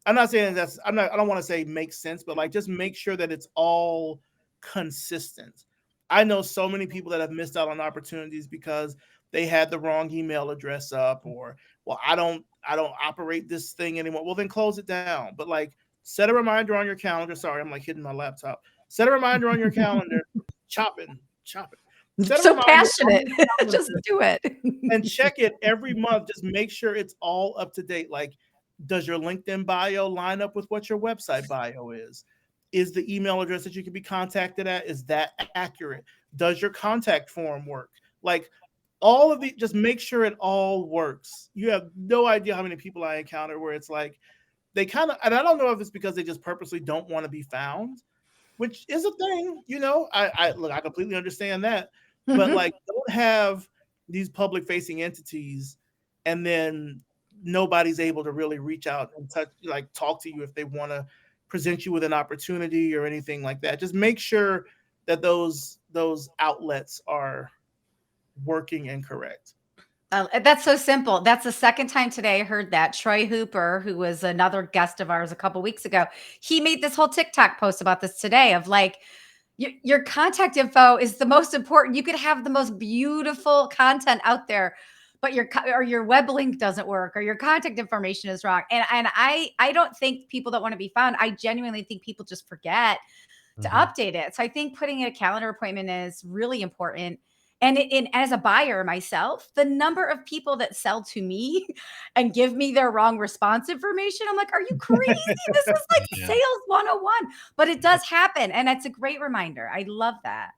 I'm not saying that's, I don't want to say makes sense, but like just make sure that it's all consistent. I know so many people that have missed out on opportunities because they had the wrong email address up, or, well, I don't operate this thing anymore. Well, then close it down. But like, set a reminder on your calendar. Sorry, I'm like hitting my laptop. Set a reminder on your calendar. Chopping. Set a So reminder on passionate. your calendar Just do it. and check it every month. Just make sure it's all up to date. Like, does your LinkedIn bio line up with what your website bio is? Is the email address that you can be contacted at, is that accurate? Does your contact form work? Like, all of the, just make sure it all works. You have no idea how many people I encounter where it's like they kind of, and I don't know if it's because they just purposely don't want to be found, which is a thing, I look, I completely understand that, but Mhm. like, don't have these public facing entities and then nobody's able to really reach out and touch, like, talk to you if they want to present you with an opportunity or anything like that. Just make sure that those outlets are working and correct. That's so simple. That's the second time today I heard that. Troy Hooper, who was another guest of ours a couple weeks ago, he made this whole TikTok post about this today of like, Your contact info is the most important. You could have the most beautiful content out there, but your web link doesn't work or your contact information is wrong. And I don't think people don't want to be found. I genuinely think people just forget to Mhm. update it. So I think putting in a calendar appointment is really important. And as a buyer myself, the number of people that sell to me and give me their wrong response information, I'm like, are you crazy? This is like Yeah. sales 101. But it does happen. And that's a great reminder. I love that.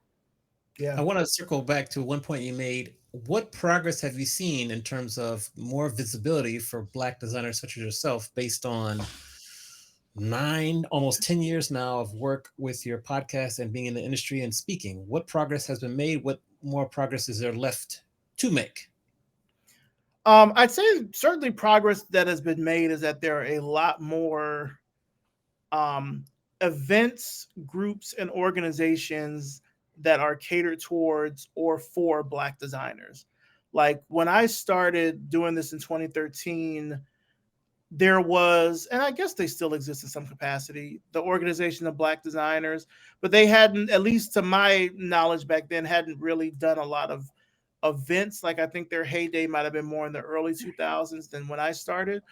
Yeah. I want to circle back to one point you made. What progress have you seen in terms of more visibility for Black designers such as yourself based on almost 10 years now of work with your podcast and being in the industry and speaking? What progress has been made? What more progress is there left to make? I'd say certainly progress that has been made is that there are a lot more um, events, groups, and organizations that are catered towards or for Black designers. Like when I started doing this in 2013, there was, and I guess they still exist in some capacity, the Organization of Black Designers, but they hadn't, at least to my knowledge back then, hadn't really done a lot of events. Like I think their heyday might have been more in the early 2000s than when I started.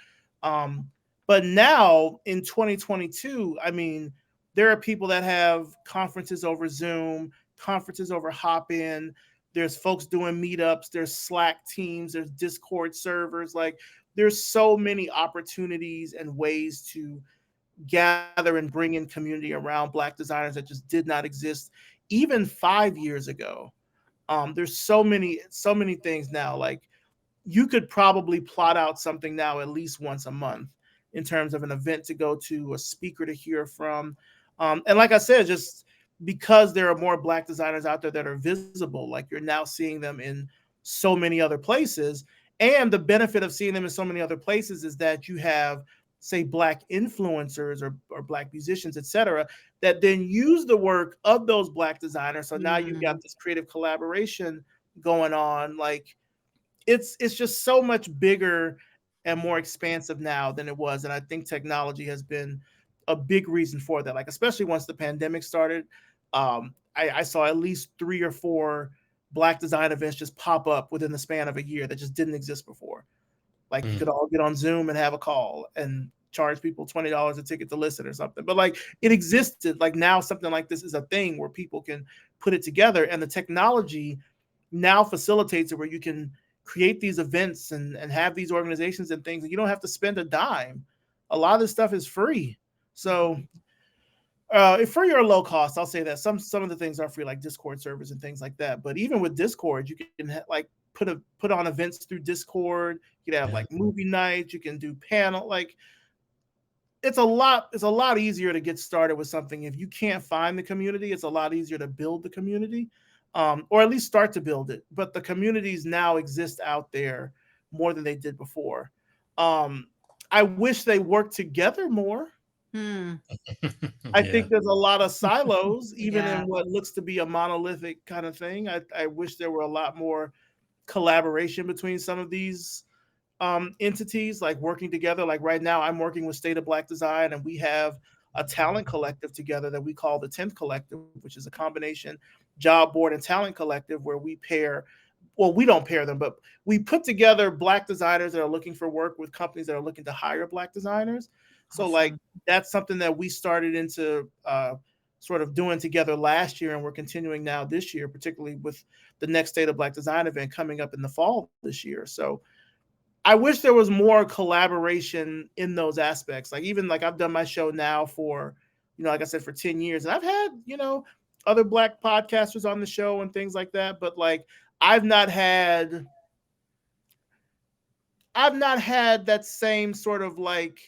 Um, but now in 2022, I mean, there are people that have conferences over Zoom, conferences over Hopin. There's folks doing meetups. There's Slack teams. There's Discord servers. Like there's so many opportunities and ways to gather and bring in community around Black designers that just did not exist even 5 years ago. There's so many things now. Like you could probably plot out something now at least once a month in terms of an event to go to, a speaker to hear from. And like I said, just because there are more Black designers out there that are visible, like you're now seeing them in so many other places. And the benefit of seeing them in so many other places is that you have, say, Black influencers or Black musicians, etc., that then use the work of those Black designers. So now you've got Mm, this creative collaboration going on. Like it's just so much bigger and more expansive now than it was, and I think technology has been a big reason for that. Like especially once the pandemic started, I saw at least 3 or 4 Black design events just pop up within the span of a year that just didn't exist before. Like you Mm. could all get on Zoom and have a call and charge people $20 a ticket to listen or something. But like it existed. Like now something like this is a thing where people can put it together, and the technology now facilitates it where you can create these events and have these organizations and things, and you don't have to spend a dime. A lot of this stuff is free. So if free or low cost, I'll say that some of the things are free, like Discord servers and things like that. But even with Discord, you can like put on events through Discord. You can have Yeah. like movie nights. You can do panel. Like it's a lot easier to get started with something. If you can't find the community, it's a lot easier to build the community, or at least start to build it. But the communities now exist out there more than they did before. um, I wish they worked together more. mm, I Yeah. think there's a lot of silos even yeah. in what looks to be a monolithic kind of thing. I wish there were a lot more collaboration between some of these entities, like working together. Like right now, I'm working with State of Black Design, and we have a talent collective together that we call the 10th Collective, which is a combination job board and talent collective where we pair. Well, we don't pair them, but we put together Black designers that are looking for work with companies that are looking to hire Black designers. So, like, Awesome. that's something that we started into sort of doing together last year, and we're continuing now this year, particularly with the next State of Black Design event coming up in the fall this year. So, I wish there was more collaboration in those aspects. Like even like I've done my show now for, like I said, for 10 years. And I've had, other Black podcasters on the show and things like that. But like I've not had I've not had that same sort of like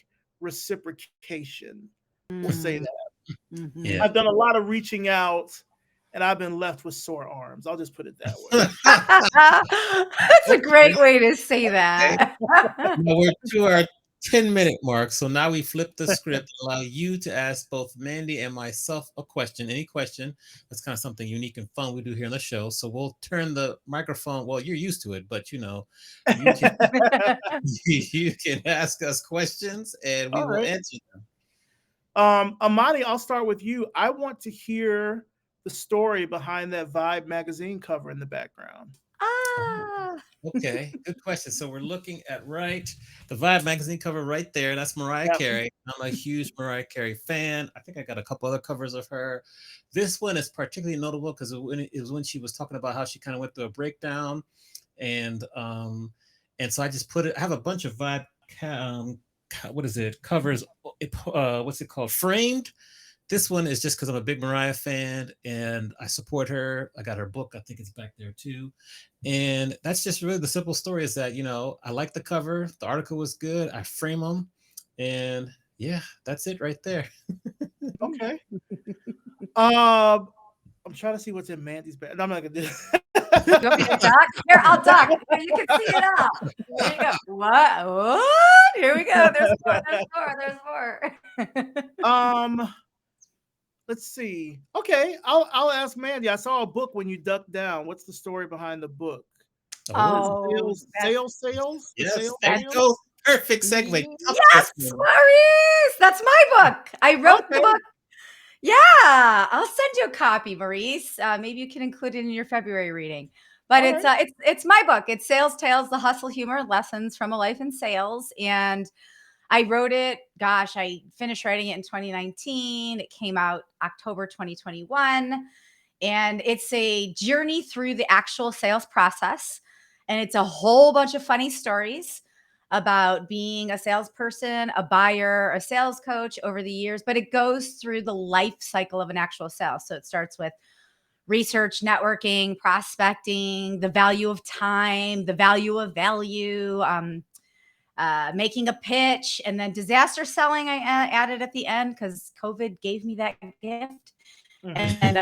reciprocation. We'll say Mm, that. mhm. Yeah. I've done a lot of reaching out and I've been left with sore arms. I'll just put it that way. That's a Okay. great way to say Okay. that. Now we're to our 10-minute mark. So now we flip the script, allow you to ask both Mandy and myself a question. Any question. That's kind of something unique and fun we do here on the show. So we'll turn the microphone. Well, you're used to it, but you can you can ask us questions and we All will right. answer them. Amani, I'll start with you. I want to hear the story behind that Vibe magazine cover in the background? Ah. Okay, good question. So we're looking at the Vibe magazine cover right there. That's Mariah Yeah. Carey. I'm a huge Mariah Carey fan. I think I got a couple other covers of her. This one is particularly notable because it was when she was talking about how she kind of went through a breakdown, and so I just put it. I have a bunch of Vibe, what is it, covers? What's it called? Framed. This one is just because I'm a big Mariah fan and I support her. I got her book. I think it's back there too. And that's just really the simple story is that, I like the cover. The article was good. I frame them. And yeah, that's it right there. Okay. Um, I'm trying to see what's in Mandy's bag. No, I'm not gonna do You want me to duck? Here, I'll duck. So you can see it all. There you go. What? What? Here we go. There's more. There's more. There's more. Um, let's see. Okay, I'll ask Mandy. I saw a book when you ducked down. What's the story behind the book? Is it Oh, Oh, that's sales? The yes. sales There you that's sales? go. Perfect segue. Talk to us, yes, man. Maurice. That's my book. I wrote the Okay. book. Yeah, I'll send you a copy, Maurice. Maybe you can include it in your February reading. But All it's right. uh, it's it's my book. It's Sales Tales: The Hustle, Humor, Lessons from a Life in Sales, and I wrote it. Gosh, I finished writing it in 2019. It came out October 2021, and it's a journey through the actual sales process, and it's a whole bunch of funny stories about being a salesperson, a buyer, a sales coach over the years, but it goes through the life cycle of an actual sale. So it starts with research, networking, prospecting, the value of time, the value of value, making a pitch, and then disaster selling. I added at the end because COVID gave me that gift, Mhm. and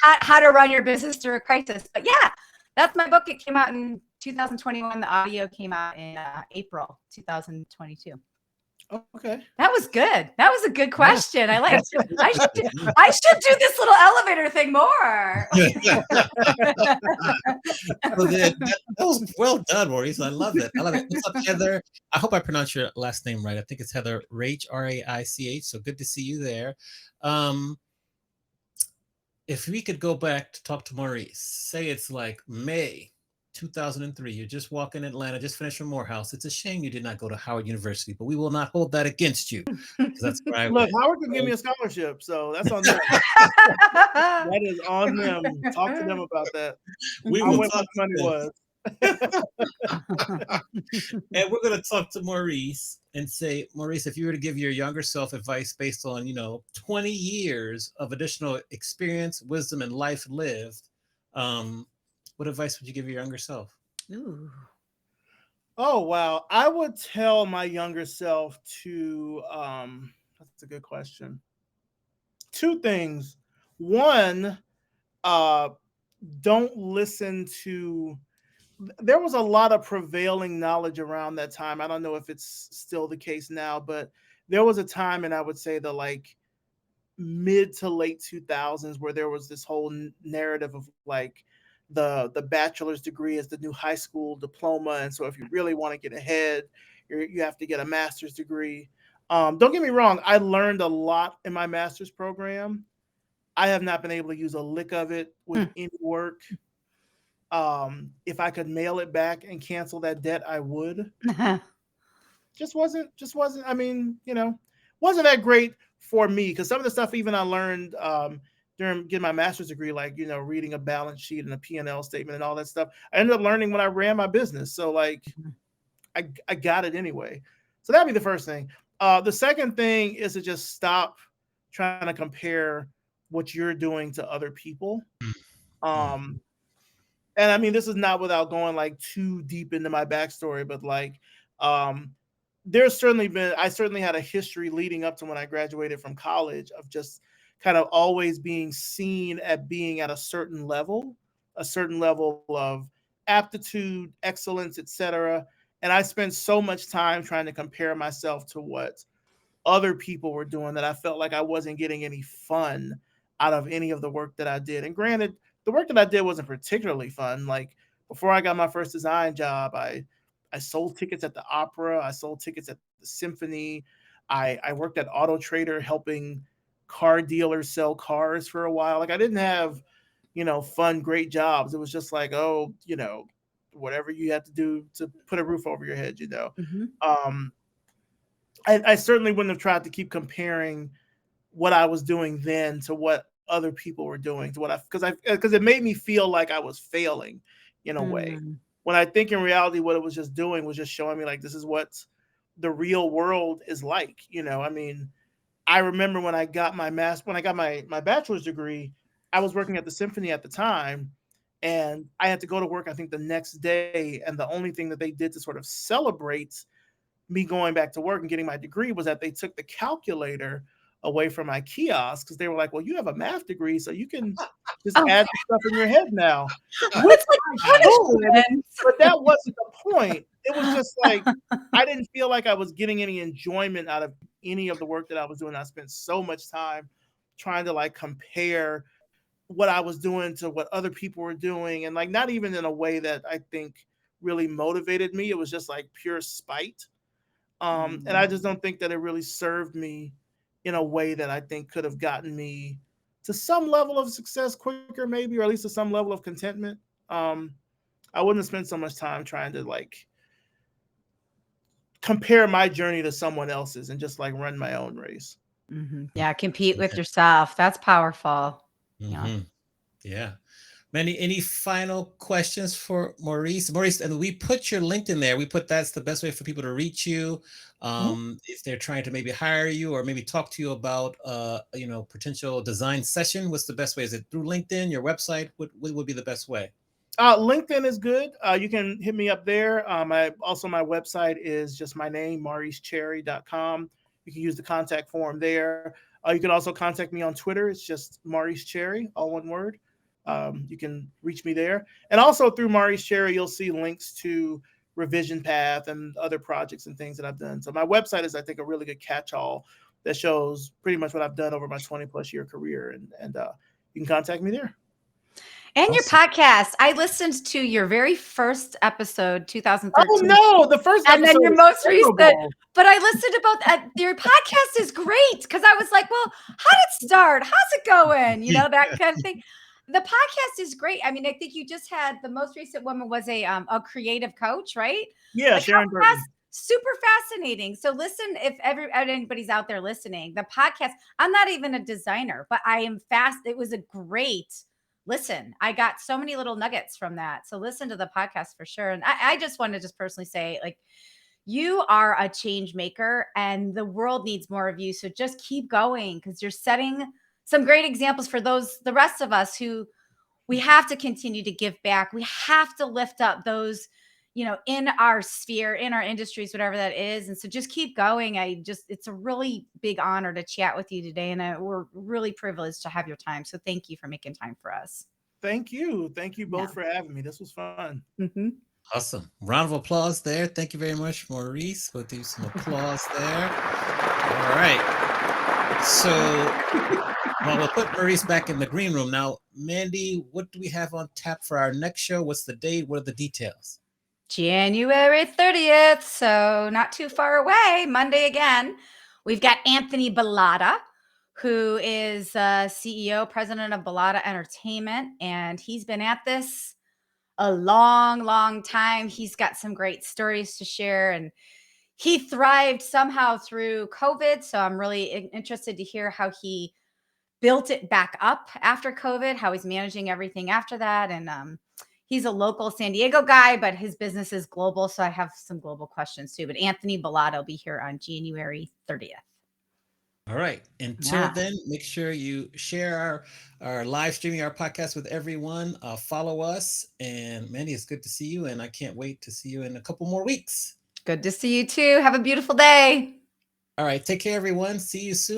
how to run your business through a crisis. But yeah, that's my book. It came out in 2021. The audio came out in April 2022. Okay. That was good. That was a good Yeah. question. I like. That's a good I should. question. I should do this little elevator thing more. Yeah. So that was well done, Maurice. I love it. I love it. What's up, Heather? I hope I pronounced your last name right. I think it's Heather Raich, Raich. So good to see you there. Um, if we could go back to talk to Maurice, say it's like May 2003, you're just walking Atlanta, just finished from Morehouse. It's a shame you did not go to Howard University, but we will not hold that against you because that's where I Look, went. Howard can give me a scholarship, so that's on them. That is on them. Talk to them about that. We I will went where talk the money to them. was. And we're going to talk to Maurice and say, Maurice, if you were to give your younger self advice based on, 20 years of additional experience, wisdom, and life lived, what advice would you give your younger self? Ooh. Oh wow. I would tell my younger self to that's a good question. Two things. One, uh don't listen to there was a lot of prevailing knowledge around that time. I don't know if it's still the case now, but there was a time, and I would say the like mid to late 2000s, where there was this whole narrative of like the bachelor's degree is the new high school diploma, and so if you really want to get ahead, you have to get a master's degree. Don't get me wrong, I learned a lot in my master's program. I have not been able to use a lick of it with any work. If I could mail it back and cancel that debt, I would. Just wasn't, I mean, wasn't that great for me, because some of the stuff even I learned during getting my master's degree, like reading a balance sheet and a P&L statement and all that stuff, I ended up learning when I ran my business. So like I got it anyway. So that'd be the first thing. The second thing is to just stop trying to compare what you're doing to other people. Mm. um and I mean, this is not without going like too deep into my backstory, but like, um, I certainly had a history leading up to when I graduated from college of just kind of always being seen at being at a certain level of aptitude, excellence, etc. And I spent so much time trying to compare myself to what other people were doing that I felt like I wasn't getting any fun out of any of the work that I did. And granted, the work that I did wasn't particularly fun. Like before I got my first design job, I sold tickets at the opera, I sold tickets at the symphony. I worked at Auto Trader helping car dealers sell cars for a while. Like I didn't have, fun, great jobs. It was just like, oh, whatever you had to do to put a roof over your head. Mhm. Um, I certainly wouldn't have tried to keep comparing what I was doing then to what other people were doing to what because it made me feel like I was failing in a way. Mm. When I think in reality, what it was just doing was just showing me like this is what the real world is like. I mean, I remember when I got my bachelor's degree, I was working at the symphony at the time, and I had to go to work I think the next day, and the only thing that they did to sort of celebrate me going back to work and getting my degree was that they took the calculator away from my kiosk because they were like, "Well, you have a math degree, so you can just Oh, add the stuff in your head now," which it's like I could, punishment. but that wasn't the point. It was just like I didn't feel like I was getting any enjoyment out of any of the work that I was doing. I spent so much time trying to like compare what I was doing to what other people were doing, and like not even in a way that I think really motivated me. It was just like pure spite. And I Mm. just don't think that it really served me in a way that I think could have gotten me to some level of success quicker, maybe, or at least to some level of contentment. Um, I wouldn't have spent so much time trying to like compare my journey to someone else's and just like run my own race. Mhm. Yeah, compete with Yeah. yourself. That's powerful. Yeah. Hmm. Yeah. Manny, any final questions for Maurice? Maurice, and we put your LinkedIn there. We put that's the best way for people to reach you. Mhm. If they're trying to maybe hire you or maybe talk to you about potential design session, what's the best way? Is it through LinkedIn, your website? What would be the best way? LinkedIn is good. You can hit me up there. My website is just my name, mauricecherry.com. You can use the contact form there. You can also contact me on Twitter. It's just Maurice Cherry, all one word. You can reach me there. And also through Maurice Cherry, you'll see links to Revision Path and other projects and things that I've done. So my website is, I think, a really good catch-all that shows pretty much what I've done over my 20 plus year career. And you can contact me there. And your Awesome. podcast. I listened to your very first episode, Oh 2013, no, the first and then episode your is most recent. terrible. But I listened about your podcast is great because I was like, well, how did it start? How's it going? That kind of thing. The podcast is great. I mean, I think you just had the most recent woman was a creative coach, right? Yeah, Like how Sharon fast, Burton. super fascinating. So listen, if anybody's out there listening, the podcast, I'm not even a designer, but I am fast. It was a great listen. I got so many little nuggets from that. So listen to the podcast for sure. And I just want to just personally say, like, you are a change maker and the world needs more of you. So just keep going because you're setting some great examples for the rest of us who we have to continue to give back. We have to lift up those, in our sphere, in our industries, whatever that is. And so just keep going. It's a really big honor to chat with you today. And we're really privileged to have your time. So thank you for making time for us. Thank you. Thank you Yeah. both for having me. This was fun. Mhm. Awesome. Round of applause there. Thank you very much, Maurice. We'll do some applause there. All right. So, well, we'll put Maurice back in the green room. Now, Mandy, what do we have on tap for our next show? What's the date? What are the details? January 30th. So not too far away. Monday again. We've got Anthony Bellata, who is CEO, president of Bellata Entertainment. And he's been at this a long, long time. He's got some great stories to share. And he thrived somehow through COVID. So I'm really interested to hear how he built it back up after COVID, how he's managing everything after that. And he's a local San Diego guy, but his business is global. So I have some global questions too. But Anthony Bellata will be here on January 30th. All right. Until Yeah. then, make sure you share our live streaming our podcast with everyone. Follow us. And Mandy, it's good to see you. And I can't wait to see you in a couple more weeks. Good to see you too. Have a beautiful day. All right. Take care, everyone. See you soon.